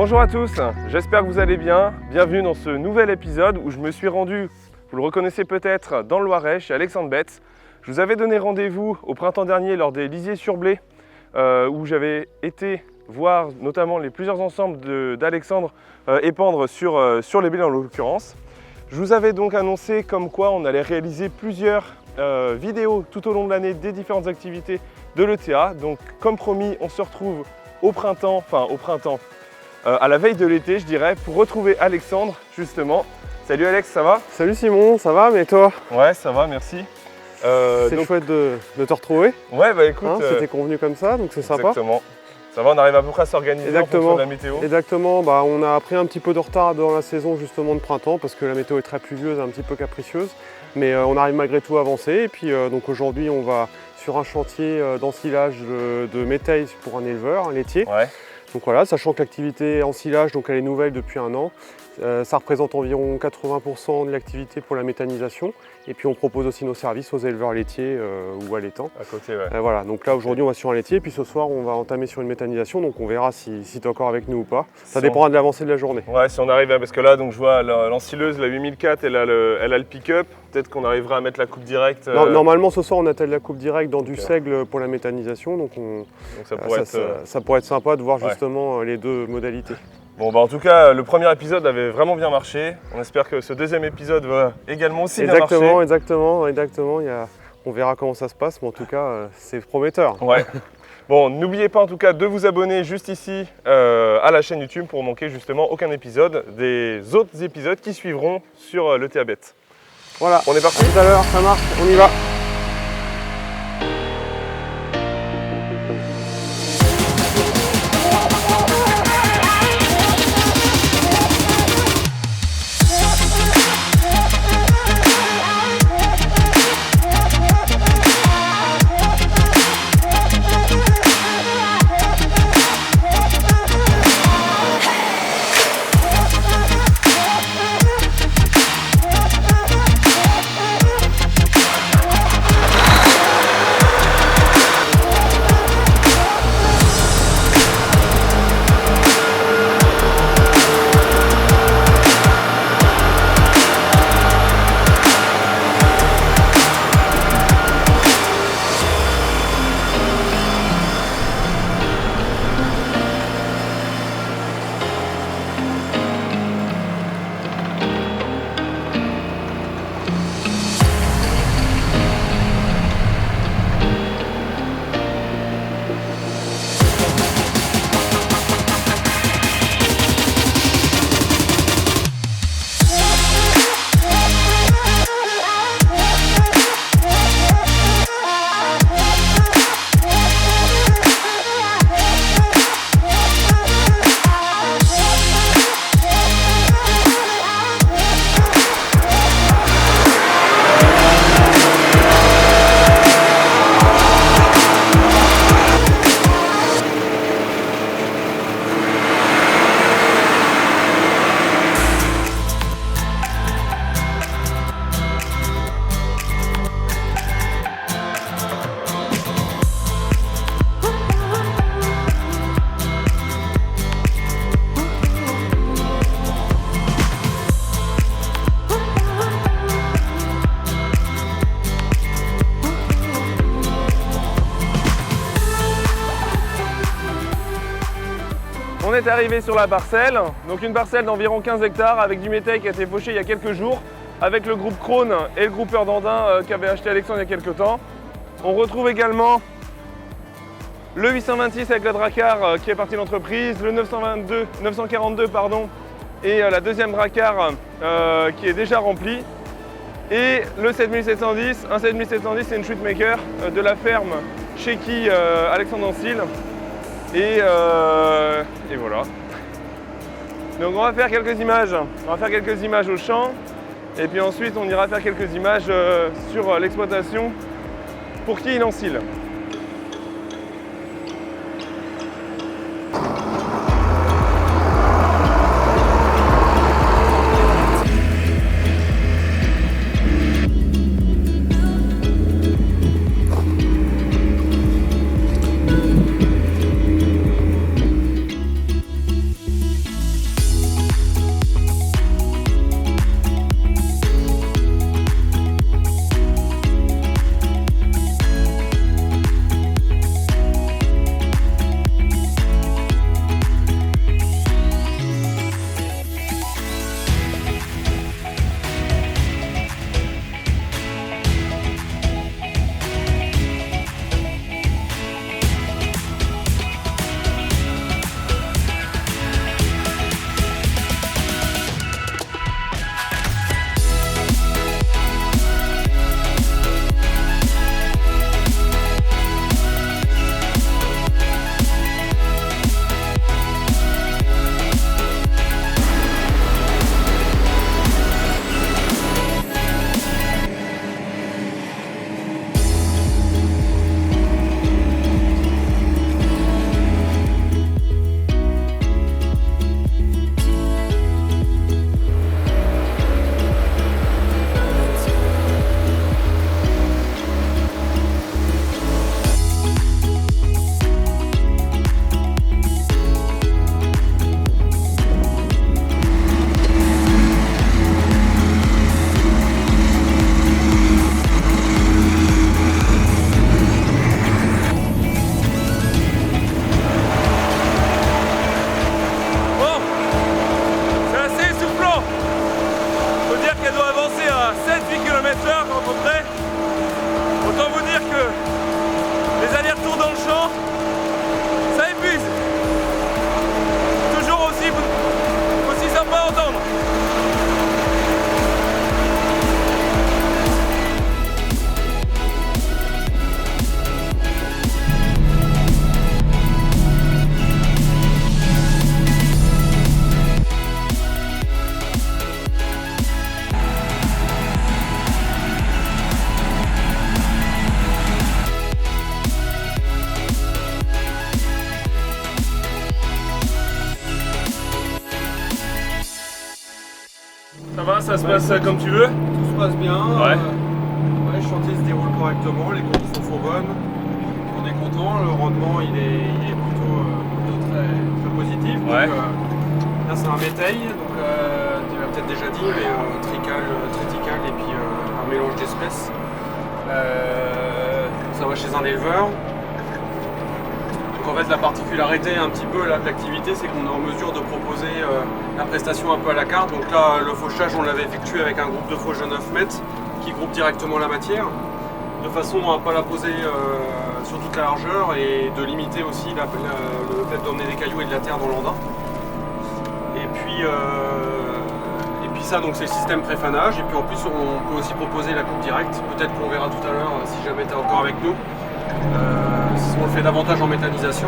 Bonjour à tous, j'espère que vous allez bien. Bienvenue dans ce nouvel épisode où je me suis rendu, vous le reconnaissez peut-être, dans le Loiret, chez Alexandre Betts. Je vous avais donné rendez-vous au printemps dernier lors des lisiers sur blé, où j'avais été voir notamment les plusieurs ensembles d'Alexandre épandre sur les blés en l'occurrence. Je vous avais donc annoncé comme quoi on allait réaliser plusieurs vidéos tout au long de l'année des différentes activités de l'ETA. Donc comme promis, on se retrouve au printemps, à la veille de l'été je dirais, pour retrouver Alexandre justement. Salut Alex, ça va? Salut Simon, ça va, mais toi? Ouais, ça va, merci. C'est chouette de te retrouver. Ouais, bah écoute... C'était convenu comme ça, donc c'est sympa. Exactement. Ça va, on arrive à peu près à s'organiser en fonction de la météo. Exactement, bah, on a pris un petit peu de retard dans la saison justement de printemps parce que la météo est très pluvieuse, un petit peu capricieuse. Mais on arrive malgré tout à avancer. Et puis donc aujourd'hui on va sur un chantier d'ensilage de métail pour un éleveur, un laitier. Ouais. Donc voilà, sachant que l'activité ensilage, donc elle est nouvelle depuis un an. Ça représente environ 80% de l'activité pour la méthanisation. Et puis on propose aussi nos services aux éleveurs laitiers ou allaitants. À côté, ouais. Voilà, donc là aujourd'hui on va sur un laitier, puis ce soir on va entamer sur une méthanisation, donc on verra si tu es encore avec nous ou pas. Ça dépendra de l'avancée de la journée. Ouais, si on arrive, parce que là donc je vois l'ensileuse, la 8004, elle a le pick-up. Peut-être qu'on arrivera à mettre la coupe directe. Normalement ce soir on attelle la coupe directe dans du seigle pour la méthanisation, donc ça pourrait être sympa de voir justement les deux modalités. Bon bah en tout cas le premier épisode avait vraiment bien marché. On espère que ce deuxième épisode va également aussi bien marcher. Exactement. On verra comment ça se passe, mais en tout cas c'est prometteur. Ouais. Bon, n'oubliez pas en tout cas de vous abonner juste ici à la chaîne YouTube pour manquer justement aucun épisode des autres épisodes qui suivront sur l'ETA Betts. Voilà, on est parti. À tout à l'heure, ça marche, on y va. On est arrivé sur la parcelle, donc une parcelle d'environ 15 hectares avec du métail qui a été fauché il y a quelques jours avec le groupe Krone et le groupe Dandin qu'avait acheté Alexandre il y a quelques temps. On retrouve également le 826 avec la Dracar qui est partie de l'entreprise, le 942 et la deuxième Dracar qui est déjà remplie. Et le 7710, un 7710 c'est une Shootmaker de la ferme chez qui Alexandre ensile. Et voilà. Donc on va faire quelques images. On va faire quelques images au champ. Et puis ensuite on ira faire quelques images sur l'exploitation pour qui il ensile. Ça va, ça se passe comme tu veux? Tout se passe bien. Ouais. Le chantier se déroule correctement, les conditions sont bonnes. On est content, le rendement il est plutôt très, très positif. Ouais. Donc, là c'est un métail, donc tu l'as peut-être déjà dit, mais triticale et puis un mélange d'espèces. Ça va chez un éleveur. Donc en fait la particularité un petit peu là, de l'activité, c'est qu'on est en mesure de proposer la prestation un peu à la carte. Donc là le fauchage on l'avait effectué avec un groupe de fauche de 9 mètres qui groupe directement la matière, de façon à ne pas la poser sur toute la largeur et de limiter aussi le fait d'emmener des cailloux et de la terre dans l'andin. Et puis ça donc c'est le système préfanage, et puis en plus on peut aussi proposer la coupe directe, peut-être qu'on verra tout à l'heure si jamais tu es encore avec nous. On le fait davantage en méthanisation.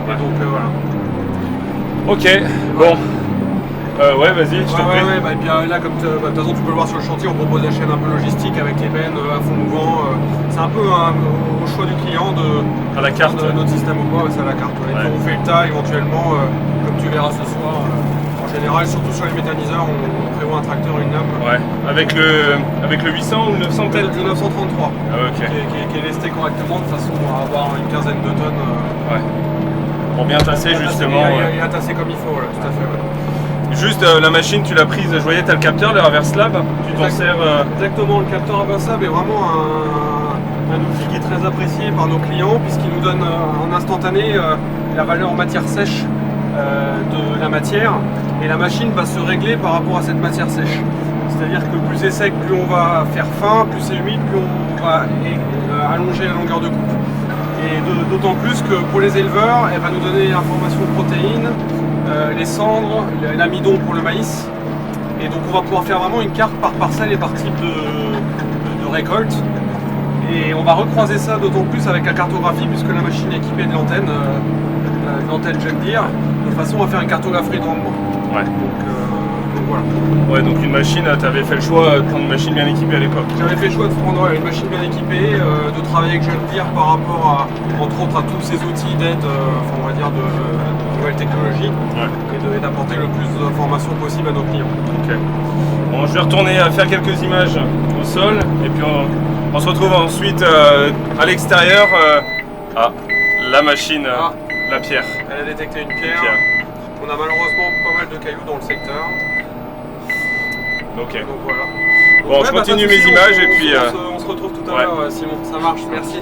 Et donc voilà. Ok, bon. Ouais, vas-y, je t'en prie. Bah, et puis là, comme de toute façon, tu peux le voir sur le chantier, on propose des chaînes un peu logistiques avec les bennes à fond mouvant. C'est un peu au choix du client à la carte. Notre système au bois, c'est à la carte. Et puis on fait le tas éventuellement, comme tu verras ce soir. En général, surtout sur les méthaniseurs, on prévoit un tracteur, une lame. Ouais. Avec le 800 ou le 900 peut-être? Le 933. Ah ouais, ok. Qui est lesté correctement de façon à avoir une quinzaine de tonnes. Ouais. Pour bien tasser justement. Et à tasser comme il faut, voilà, tout à fait. Ouais. Juste la machine, tu l'as prise, je voyais, tu as le capteur, le reverse lab, tu t'en sers. Exactement, le capteur reverse lab est vraiment un outil qui est très apprécié par nos clients, puisqu'il nous donne en instantané la valeur en matière sèche de la matière, et la machine va se régler par rapport à cette matière sèche. C'est-à-dire que plus c'est sec, plus on va faire fin, plus c'est humide, plus on va allonger la longueur de coupe. Et d'autant plus que pour les éleveurs, elle va nous donner l'information protéines, les cendres, l'amidon pour le maïs. Et donc on va pouvoir faire vraiment une carte par parcelle et par type de récolte. Et on va recroiser ça d'autant plus avec la cartographie, puisque la machine est équipée de l'antenne John Deere, de façon à faire une cartographie de rendement. Ouais. Donc voilà. Ouais, donc une machine, tu avais fait le choix de prendre une machine bien équipée à l'époque. J'avais fait le choix de prendre une machine bien équipée, de travailler avec John Deere par rapport entre autres à tous ces outils d'aide, on va dire de nouvelles technologies, et d'apporter le plus d'informations possible à nos clients. Ok. Bon, je vais retourner à faire quelques images au sol, et puis on se retrouve ensuite à l'extérieur. La machine, la pierre. Elle a détecté une pierre. On a malheureusement pas mal de cailloux dans le secteur. Ok. Donc voilà. Bon, je continue mes images et puis... On se retrouve tout à l'heure, Simon. Ça marche, merci.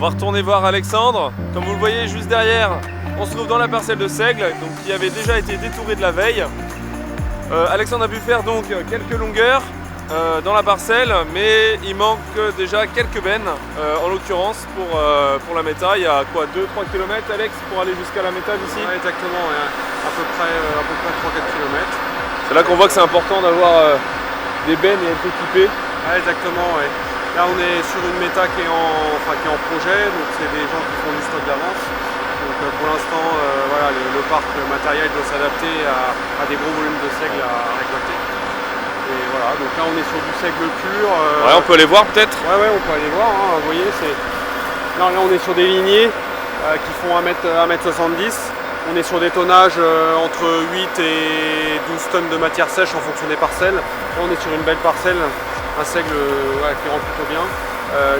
va retourner voir Alexandre. Comme vous le voyez juste derrière, on se trouve dans la parcelle de seigle, donc qui avait déjà été détourée de la veille. Alexandre a pu faire donc quelques longueurs dans la parcelle, mais il manque déjà quelques bennes, en l'occurrence pour la méta. Il y a quoi, 2-3 km Alex pour aller jusqu'à la méta d'ici? Ouais, exactement, ouais. à peu près 3-4 km. C'est là qu'on voit que c'est important d'avoir des bennes et être équipé. Ouais, exactement, ouais. Là on est sur une méta qui est en projet, donc c'est des gens qui font du stock d'avance. Donc pour l'instant, voilà, le parc matériel doit s'adapter à des gros volumes de seigle à récolter. Et voilà, donc là on est sur du seigle pur. Ouais, on peut aller voir peut-être? Ouais, on peut aller voir, hein. Vous voyez, là on est sur des lignées qui font 1m70. On est sur des tonnages entre 8 et 12 tonnes de matière sèche en fonction des parcelles. Là on est sur une belle parcelle, un seigle qui rend plutôt bien.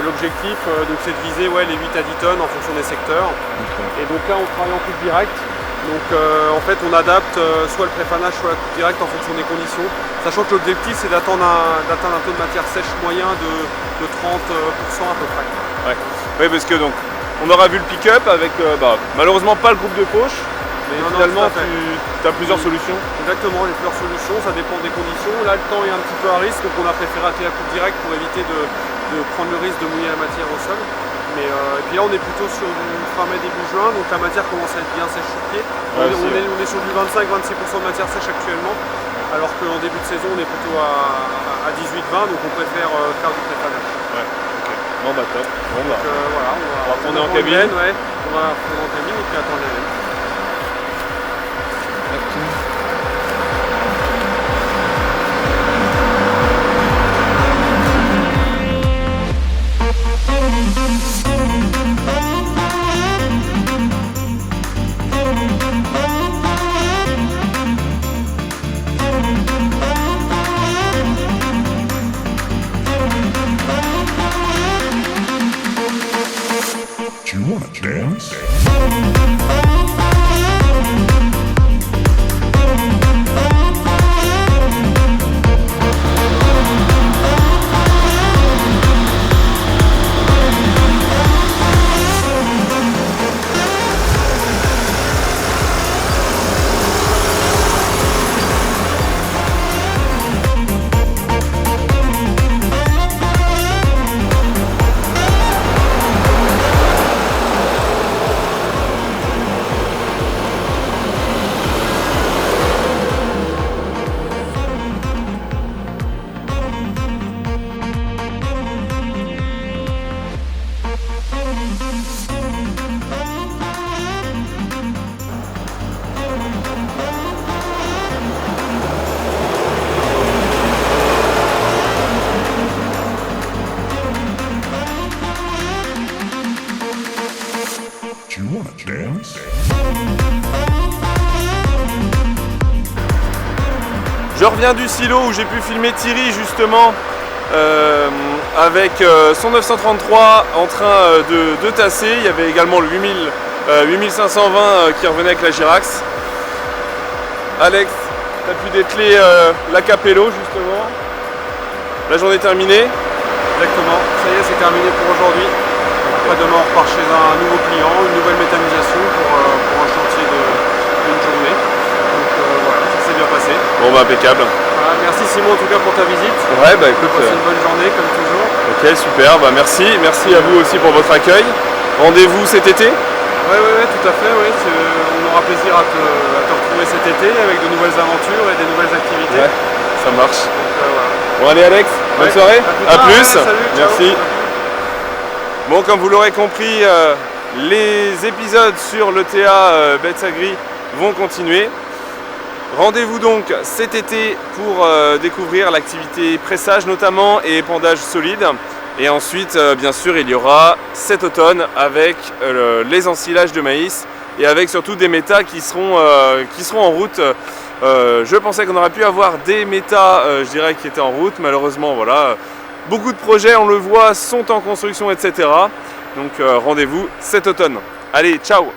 L'objectif donc c'est de viser les 8 à 10 tonnes en fonction des secteurs. Okay. Et donc là on travaille en coupe directe. Donc en fait on adapte soit le préfanage soit la coupe directe en fonction des conditions. Sachant que l'objectif c'est d'atteindre un taux de matière sèche moyen de 30% à peu près. Ouais. Oui, parce que donc on aura vu le pick-up avec malheureusement pas le groupe de poche. Mais finalement, tu as plusieurs solutions. Exactement, les plusieurs solutions, ça dépend des conditions. Là, le temps est un petit peu à risque, donc on a préféré atteler la coupe directe pour éviter de prendre le risque de mouiller la matière au sol. Mais, et puis là, on est plutôt sur du fin mai, début juin, donc la matière commence à être bien sèche sur pied. Ouais, on est sur du 25-26% de matière sèche actuellement, alors qu'en début de saison, on est plutôt à 18-20, donc on préfère faire du préfanage. Ouais, ok. Bon, bah top. Bon, donc, voilà, on va retourner en cabine. Ouais, on va retourner en cabine et puis attendre les bennes. Do you wanna dance? Do you wanna dance? Je reviens du silo où j'ai pu filmer Thierry justement avec son 933 en train de tasser. Il y avait également le 8520 qui revenait avec la Girax. Alex, tu as pu dételer la Capello justement. La journée terminée. Exactement, ça y est, c'est terminé pour aujourd'hui. Après demain on repart chez un nouveau client, une nouvelle méthanisation pour un chantier d'une journée. Donc voilà, ça s'est bien passé. Bon bah impeccable. Voilà, merci Simon en tout cas pour ta visite. Ouais bah écoute. Passez une bonne journée comme toujours. Ok super, bah merci à vous aussi pour votre accueil. Rendez-vous cet été? Ouais, tout à fait, on aura plaisir à te retrouver cet été avec de nouvelles aventures et des nouvelles activités. Ouais, ça marche. Donc, voilà. Bon allez Alex, bonne soirée. À plus. Salut, merci. Bon, comme vous l'aurez compris, les épisodes sur l'ETA Betts Agri vont continuer. Rendez-vous donc cet été pour découvrir l'activité pressage notamment et épandage solide. Et ensuite, bien sûr, il y aura cet automne avec les ensilages de maïs et avec surtout des métas qui seront en route. Je pensais qu'on aurait pu avoir des métas, je dirais, qui étaient en route. Malheureusement, voilà. Beaucoup de projets, on le voit, sont en construction, etc. Donc rendez-vous cet automne. Allez, ciao!